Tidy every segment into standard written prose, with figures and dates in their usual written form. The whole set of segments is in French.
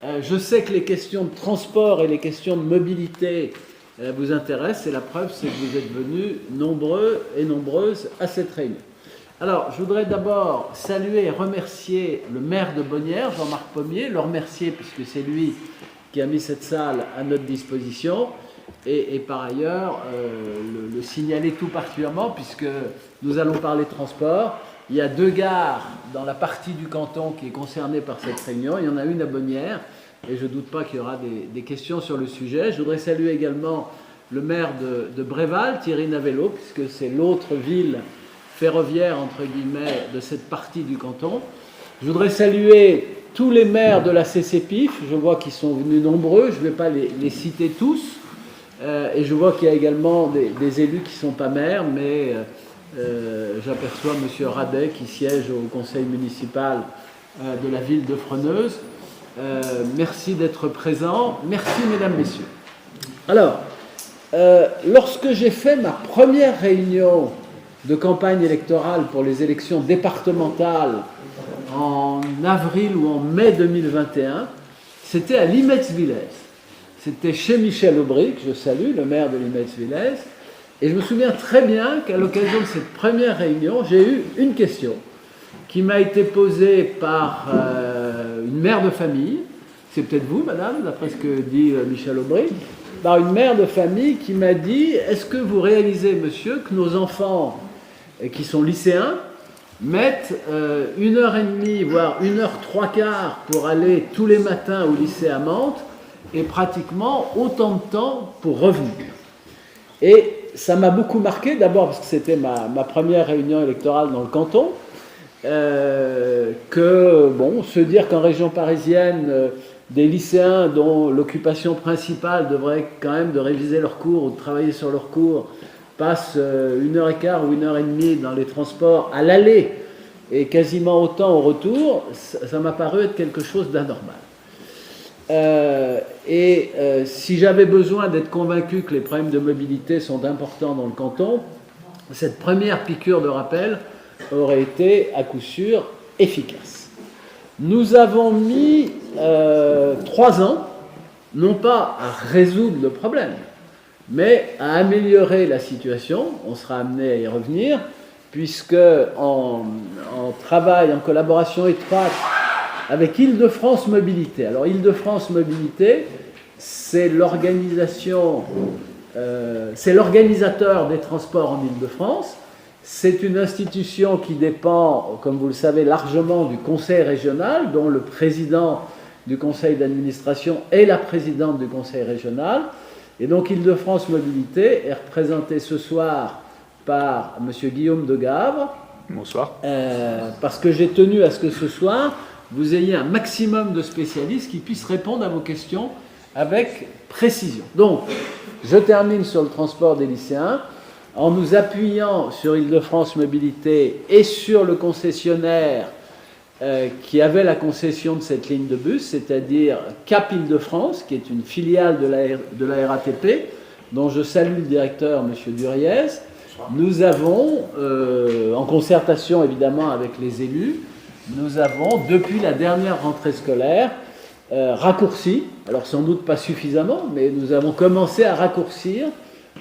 Je sais que les questions de transport et les questions de mobilité vous intéressent, et la preuve, c'est que vous êtes venus nombreux et nombreuses à cette réunion. Alors, je voudrais d'abord saluer et remercier le maire de Bonnières, Jean-Marc Pommier, le remercier puisque c'est lui qui a mis cette salle à notre disposition, et par ailleurs le signaler tout particulièrement puisque nous allons parler transport. Il y a 2 gares dans la partie du canton qui est concernée par cette réunion. Il y en a une à Bonnières et je ne doute pas qu'il y aura des questions sur le sujet. Je voudrais saluer également le maire de Bréval, Thierry Navello, puisque c'est l'autre ville ferroviaire, entre guillemets, de cette partie du canton. Je voudrais saluer tous les maires de la CCPIF. Je vois qu'ils sont venus nombreux. Je ne vais pas les citer tous. Et je vois qu'il y a également des élus qui ne sont pas maires, mais... j'aperçois M. Radet qui siège au conseil municipal de la ville de Freneuse. Merci d'être présent. Merci, mesdames, messieurs. Alors, lorsque j'ai fait ma première réunion de campagne électorale pour les élections départementales en avril ou en mai 2021, c'était à Limetz-Villers. C'était chez Michel Aubry, que je salue, le maire de Limetz-Villers. Et je me souviens très bien qu'à l'occasion de cette première réunion, j'ai eu une question qui m'a été posée par une mère de famille, c'est peut-être vous, madame, d'après ce que dit Michel Aubry, par une mère de famille qui m'a dit « Est-ce que vous réalisez, monsieur, que nos enfants, qui sont lycéens, mettent 1h30, voire 1h15 pour aller tous les matins au lycée à Mantes, et pratiquement autant de temps pour revenir ?» Et ça m'a beaucoup marqué, d'abord parce que c'était ma première réunion électorale dans le canton, se dire qu'en région parisienne, des lycéens dont l'occupation principale devrait quand même de réviser leurs cours ou de travailler sur leurs cours passent 1h15 ou 1h30 dans les transports à l'aller et quasiment autant au retour, ça m'a paru être quelque chose d'anormal. Si j'avais besoin d'être convaincu que les problèmes de mobilité sont importants dans le canton, cette première piqûre de rappel aurait été à coup sûr efficace. Nous avons mis 3 ans, non pas à résoudre le problème, mais à améliorer la situation. On sera amené à y revenir, puisque en travail, en collaboration étroite avec Île-de-France Mobilité. Alors, Île-de-France Mobilité, c'est l'organisateur des transports en Île-de-France. C'est une institution qui dépend, comme vous le savez, largement du conseil régional, dont le président du conseil d'administration est la présidente du conseil régional. Et donc, Île-de-France Mobilité est représentée ce soir par M. Guillaume de Gavre. Bonsoir. Parce que j'ai tenu à ce que ce soir, vous ayez un maximum de spécialistes qui puissent répondre à vos questions avec précision. Donc, je termine sur le transport des lycéens en nous appuyant sur Île-de-France Mobilité et sur le concessionnaire qui avait la concession de cette ligne de bus, c'est-à-dire Cap Île-de-France, qui est une filiale de la RATP, dont je salue le directeur, M. Duriez. Nous avons, en concertation évidemment avec les élus, nous avons, depuis la dernière rentrée scolaire, raccourci, alors sans doute pas suffisamment, mais nous avons commencé à raccourcir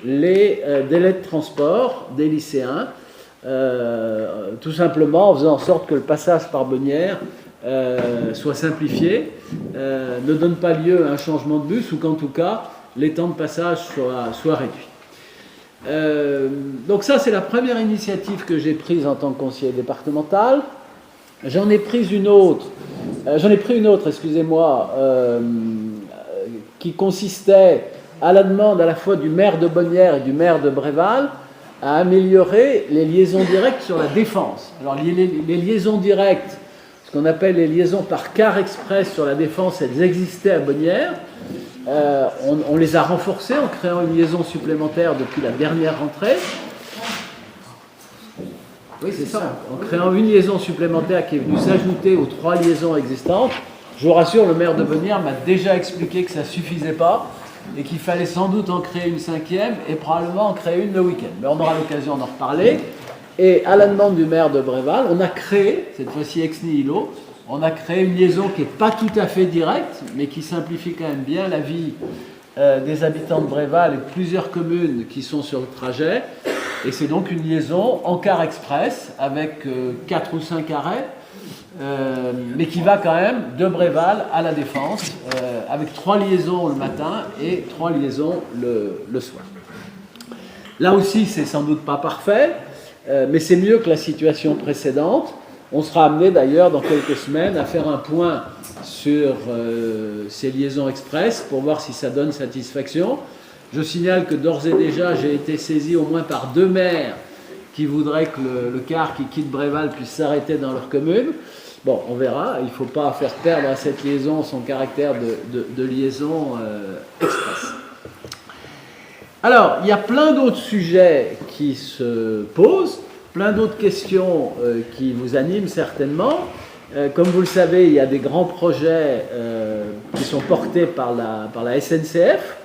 les délais de transport des lycéens, tout simplement en faisant en sorte que le passage par Bonnières soit simplifié, ne donne pas lieu à un changement de bus, ou qu'en tout cas, les temps de passage soient réduits. Donc ça, c'est la première initiative que j'ai prise en tant que conseiller départemental. J'en ai pris une autre, qui consistait, à la demande à la fois du maire de Bonnières et du maire de Bréval, à améliorer les liaisons directes sur la Défense. Alors les liaisons directes, ce qu'on appelle les liaisons par car express sur la Défense, elles existaient à Bonnières. On les a renforcées en créant une liaison supplémentaire depuis la dernière rentrée. Oui, c'est ça. En créant une liaison supplémentaire qui est venue s'ajouter aux 3 liaisons existantes. Je vous rassure, le maire de Bonnières m'a déjà expliqué que ça ne suffisait pas et qu'il fallait sans doute en créer une 5e et probablement en créer une le week-end. Mais on aura l'occasion d'en reparler. Et à la demande du maire de Bréval, on a créé, cette fois-ci ex nihilo, on a créé une liaison qui n'est pas tout à fait directe, mais qui simplifie quand même bien la vie des habitants de Bréval et de plusieurs communes qui sont sur le trajet. Et c'est donc une liaison en car express avec 4 ou 5 arrêts, mais qui va quand même de Bréval à La Défense, avec 3 liaisons le matin et 3 liaisons le soir. Là aussi, c'est sans doute pas parfait, mais c'est mieux que la situation précédente. On sera amené d'ailleurs dans quelques semaines à faire un point sur ces liaisons express pour voir si ça donne satisfaction. Je signale que d'ores et déjà, j'ai été saisi au moins par 2 maires qui voudraient que le car qui quitte Bréval puisse s'arrêter dans leur commune. Bon, on verra. Il ne faut pas faire perdre à cette liaison son caractère de liaison express. Alors, il y a plein d'autres sujets qui se posent, plein d'autres questions qui vous animent certainement. Comme vous le savez, il y a des grands projets qui sont portés par la SNCF.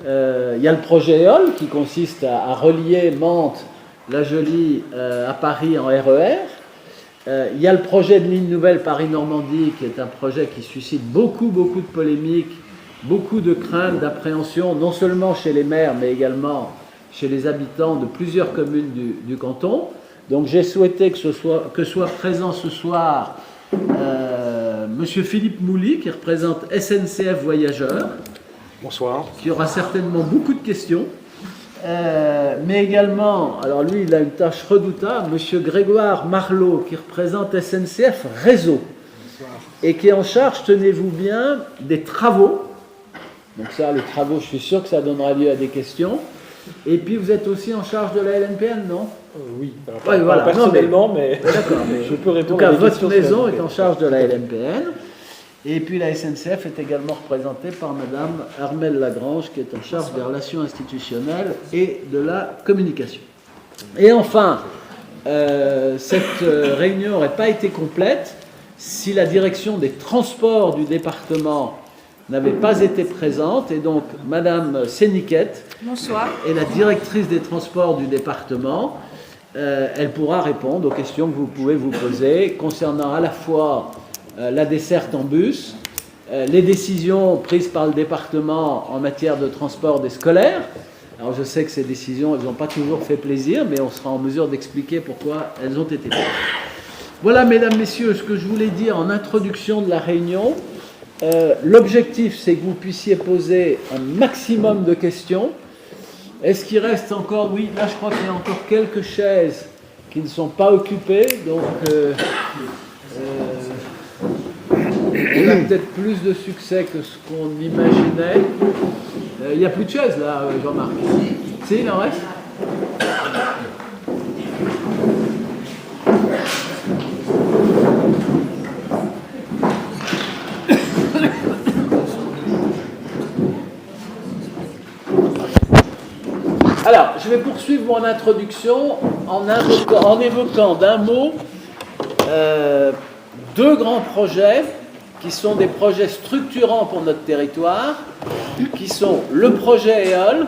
Il y a le projet EOL qui consiste à relier Mantes, La Jolie à Paris en RER. Il y a le projet de ligne nouvelle Paris-Normandie qui est un projet qui suscite beaucoup de polémiques, beaucoup de craintes, d'appréhension, non seulement chez les maires mais également chez les habitants de plusieurs communes du canton. Donc j'ai souhaité que soit présent ce soir Monsieur Philippe Mouly qui représente SNCF Voyageurs. Bonsoir. Qui aura certainement beaucoup de questions. Mais également, alors lui il a une tâche redoutable, Monsieur Grégoire Marlot qui représente SNCF Réseau. Bonsoir. Et qui est en charge, tenez-vous bien, des travaux. Donc ça, les travaux, je suis sûr que ça donnera lieu à des questions. Et puis vous êtes aussi en charge de la LNPN, non? Oui, alors, ouais, voilà. Personnellement, mais d'accord, mais je peux répondre. En tout cas, votre maison est en charge de la LNPN. Et puis la SNCF est également représentée par Madame Armelle Lagrange, qui est en charge des relations institutionnelles et de la communication. Et enfin, cette réunion n'aurait pas été complète si la direction des transports du département n'avait pas été présente. Et donc, Madame Séniquette est la directrice des transports du département. Elle pourra répondre aux questions que vous pouvez vous poser concernant à la fois la desserte en bus, les décisions prises par le département en matière de transport des scolaires. Alors je sais que ces décisions, elles n'ont pas toujours fait plaisir, mais on sera en mesure d'expliquer pourquoi elles ont été prises. Voilà, mesdames, messieurs, ce que je voulais dire en introduction de la réunion. L'objectif, c'est que vous puissiez poser un maximum de questions. Est-ce qu'il reste encore... Oui, là, je crois qu'il y a encore quelques chaises qui ne sont pas occupées, donc... on a peut-être plus de succès que ce qu'on imaginait. Il n'y a plus de chaises là, Jean-Marc. Si, il en reste. Alors, je vais poursuivre mon introduction en évoquant d'un mot 2 grands projets qui sont des projets structurants pour notre territoire, qui sont le projet EOL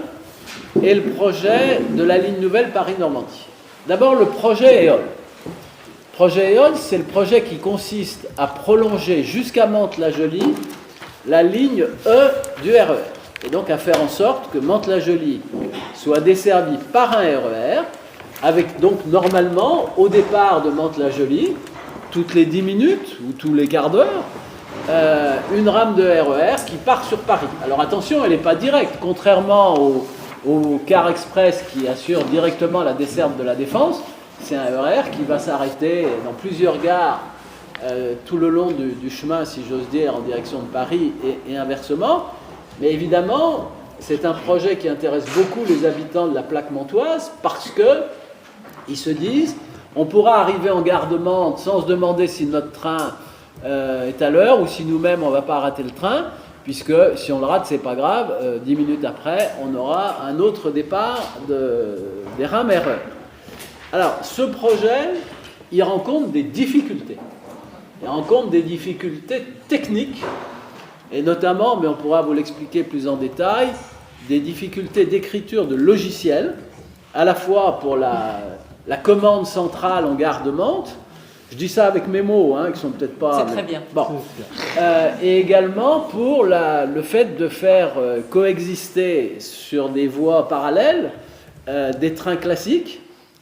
et le projet de la ligne nouvelle Paris-Normandie. D'abord, le projet EOL. Le projet EOL, c'est le projet qui consiste à prolonger jusqu'à Mantes-la-Jolie la ligne E du RER. Et donc à faire en sorte que Mantes-la-Jolie soit desservie par un RER, avec donc normalement, au départ de Mantes-la-Jolie, toutes les 10 minutes ou tous les quarts d'heure, une rame de RER qui part sur Paris. Alors attention, elle n'est pas directe, contrairement au car express qui assure directement la desserte de la Défense. C'est un RER qui va s'arrêter dans plusieurs gares tout le long du chemin, si j'ose dire, en direction de Paris et inversement. Mais évidemment, c'est un projet qui intéresse beaucoup les habitants de la plaque mantoise parce qu'ils se disent on pourra arriver en gare de Mantes sans se demander si notre train est à l'heure ou si nous-mêmes on ne va pas rater le train, puisque si on le rate, c'est pas grave, 10 minutes après, on aura un autre départ des rames RER. Alors, ce projet, il rencontre des difficultés. Il rencontre des difficultés techniques, et notamment, mais on pourra vous l'expliquer plus en détail, des difficultés d'écriture de logiciels, à la fois pour la commande centrale en gare de Mantes, Je dis ça avec mes mots, qui sont peut-être pas... C'est très bien. Bon. Et également pour le fait de faire coexister sur des voies parallèles des trains classiques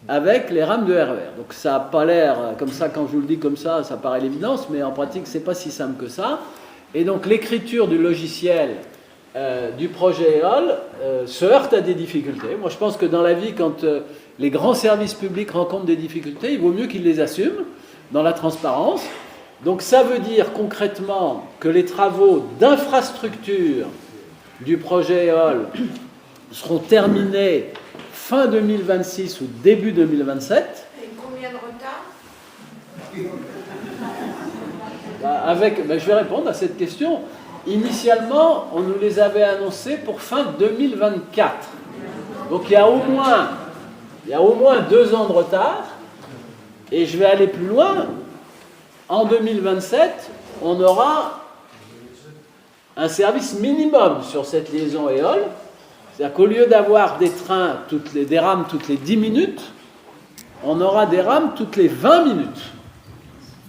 avec les rames de RER. Donc ça n'a pas l'air comme ça, quand je vous le dis comme ça paraît l'évidence, mais en pratique, c'est pas si simple que ça. Et donc l'écriture du logiciel du projet EOL se heurte à des difficultés. Moi, je pense que dans la vie, quand les grands services publics rencontrent des difficultés, il vaut mieux qu'ils les assument dans la transparence. Donc ça veut dire concrètement que les travaux d'infrastructure du projet EOL seront terminés fin 2026 ou début 2027. Et combien de retard? Je vais répondre à cette question. Initialement, on nous les avait annoncés pour fin 2024. Donc il y a au moins 2 ans de retard. Et je vais aller plus loin. En 2027, on aura un service minimum sur cette liaison EOL. C'est-à-dire qu'au lieu d'avoir des rames toutes les 10 minutes, on aura des rames toutes les 20 minutes.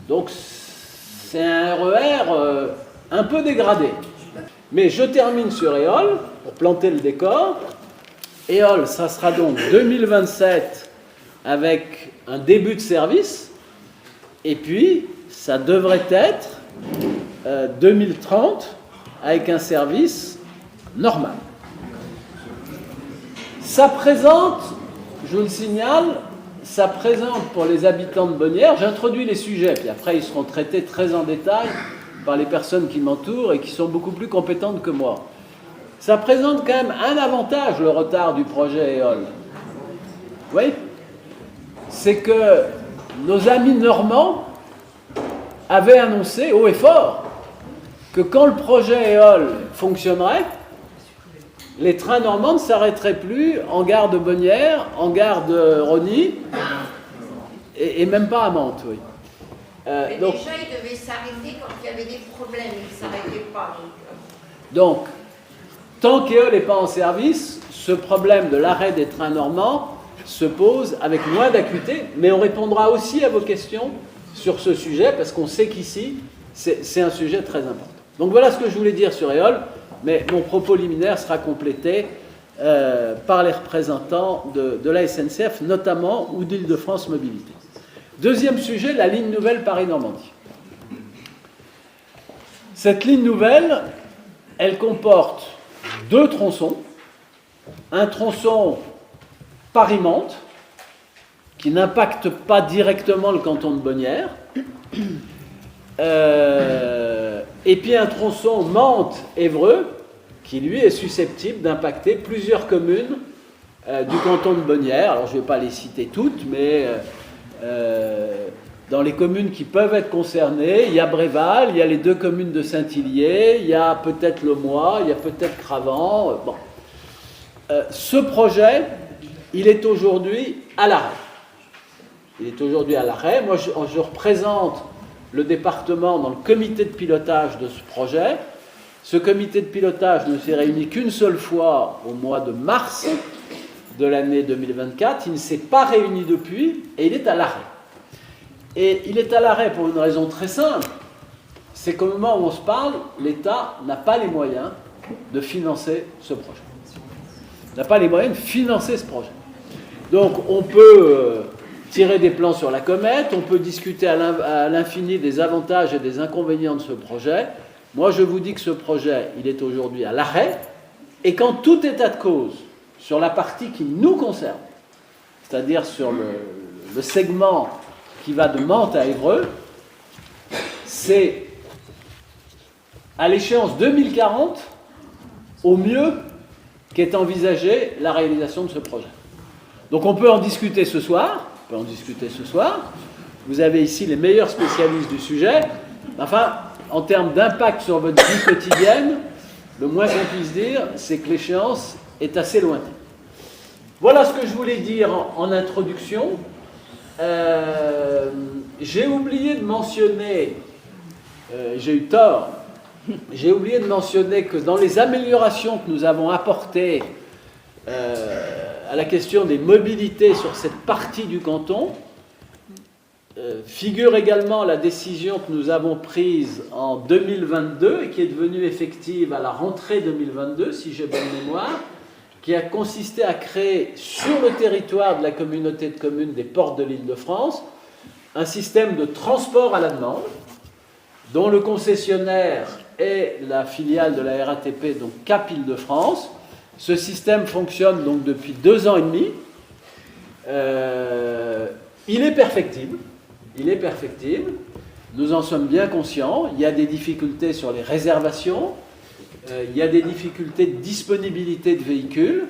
Donc c'est un RER un peu dégradé. Mais je termine sur EOL, pour planter le décor. EOL, ça sera donc 2027 avec un début de service, et puis ça devrait être 2030 avec un service normal. Ça présente, je vous le signale, ça présente pour les habitants de Bonnières, j'introduis les sujets, puis après ils seront traités très en détail par les personnes qui m'entourent et qui sont beaucoup plus compétentes que moi. Ça présente quand même un avantage, le retard du projet EOL. Oui, c'est que nos amis normands avaient annoncé haut et fort que quand le projet EOL fonctionnerait, les trains normands ne s'arrêteraient plus en gare de Bonnières, en gare de Rosny, et même pas à Mantes, oui. Mais déjà, ils devaient s'arrêter quand il y avait des problèmes, ils ne s'arrêtaient pas. Donc, tant qu'EOL n'est pas en service, ce problème de l'arrêt des trains normands se pose avec moins d'acuité, mais on répondra aussi à vos questions sur ce sujet, parce qu'on sait qu'ici, c'est un sujet très important. Donc voilà ce que je voulais dire sur EOL, mais mon propos liminaire sera complété par les représentants de la SNCF, notamment, ou d'Île-de-France Mobilité. Deuxième sujet, la ligne nouvelle Paris-Normandie. Cette ligne nouvelle, elle comporte 2 tronçons. Un tronçon Paris-Mantes, qui n'impacte pas directement le canton de Bonnières, et puis un tronçon Mantes-Évreux, qui lui est susceptible d'impacter plusieurs communes du canton de Bonnières. Alors je ne vais pas les citer toutes, mais dans les communes qui peuvent être concernées, il y a Bréval, il y a les 2 communes de Saint-Hillier, il y a peut-être Le Mois, il y a peut-être Cravant. Bon. Ce projet, il est aujourd'hui à l'arrêt. Il est aujourd'hui à l'arrêt. Moi, je représente le département dans le comité de pilotage de ce projet. Ce comité de pilotage ne s'est réuni qu'une seule fois au mois de mars de l'année 2024. Il ne s'est pas réuni depuis et il est à l'arrêt. Et il est à l'arrêt pour une raison très simple. C'est qu'au moment où on se parle, l'État n'a pas les moyens de financer ce projet. Il n'a pas les moyens de financer ce projet. Donc on peut tirer des plans sur la comète, on peut discuter à l'infini des avantages et des inconvénients de ce projet. Moi je vous dis que ce projet, il est aujourd'hui à l'arrêt, et qu'en tout état de cause, sur la partie qui nous concerne, c'est-à-dire sur le segment qui va de Mantes à Évreux, c'est à l'échéance 2040, au mieux, qu'est envisagée la réalisation de ce projet. Donc on peut en discuter ce soir. Vous avez ici les meilleurs spécialistes du sujet. Enfin, en termes d'impact sur votre vie quotidienne, le moins qu'on puisse dire, c'est que l'échéance est assez lointaine. Voilà ce que je voulais dire en introduction. J'ai oublié de mentionner, j'ai eu tort, j'ai oublié de mentionner que dans les améliorations que nous avons apportées à la question des mobilités sur cette partie du canton, figure également la décision que nous avons prise en 2022 et qui est devenue effective à la rentrée 2022, si j'ai bonne mémoire, qui a consisté à créer sur le territoire de la communauté de communes des Portes de l'Île-de-France un système de transport à la demande, dont le concessionnaire est la filiale de la RATP, donc Cap Île-de-France. Ce système fonctionne donc depuis 2 ans et demi. Il est perfectible. Nous en sommes bien conscients. Il y a des difficultés sur les réservations. Il y a des difficultés de disponibilité de véhicules.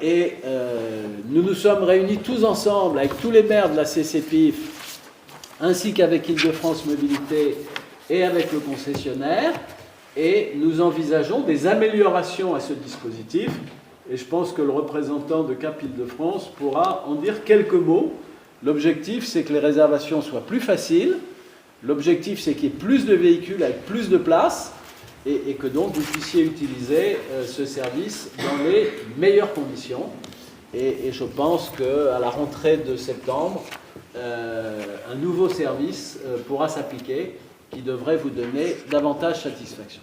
Et nous nous sommes réunis tous ensemble avec tous les maires de la CCPIF, ainsi qu'avec Île-de-France Mobilité et avec le concessionnaire. Et nous envisageons des améliorations à ce dispositif. Et je pense que le représentant de Cap Île-de-France pourra en dire quelques mots. L'objectif, c'est que les réservations soient plus faciles. L'objectif, c'est qu'il y ait plus de véhicules avec plus de place et que donc vous puissiez utiliser ce service dans les meilleures conditions. Et je pense qu'à la rentrée de septembre, un nouveau service pourra s'appliquer qui devrait vous donner davantage satisfaction.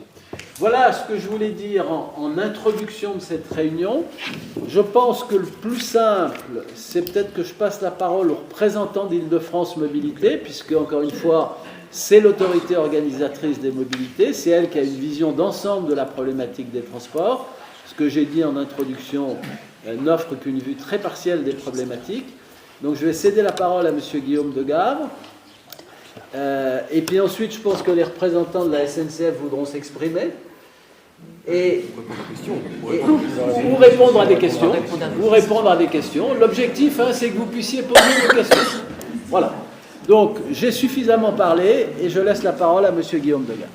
Voilà ce que je voulais dire en introduction de cette réunion. Je pense que le plus simple, c'est peut-être que je passe la parole au représentant d'Île-de-France Mobilité, puisque, encore une fois, c'est l'autorité organisatrice des mobilités, c'est elle qui a une vision d'ensemble de la problématique des transports. Ce que j'ai dit en introduction n'offre qu'une vue très partielle des problématiques. Donc je vais céder la parole à M. Guillaume Degavre. Et puis ensuite, je pense que les représentants de la SNCF voudront s'exprimer. Ou répondre à des questions. L'objectif, c'est que vous puissiez poser des questions. Voilà. Donc, j'ai suffisamment parlé et je laisse la parole à M. Guillaume Degavre.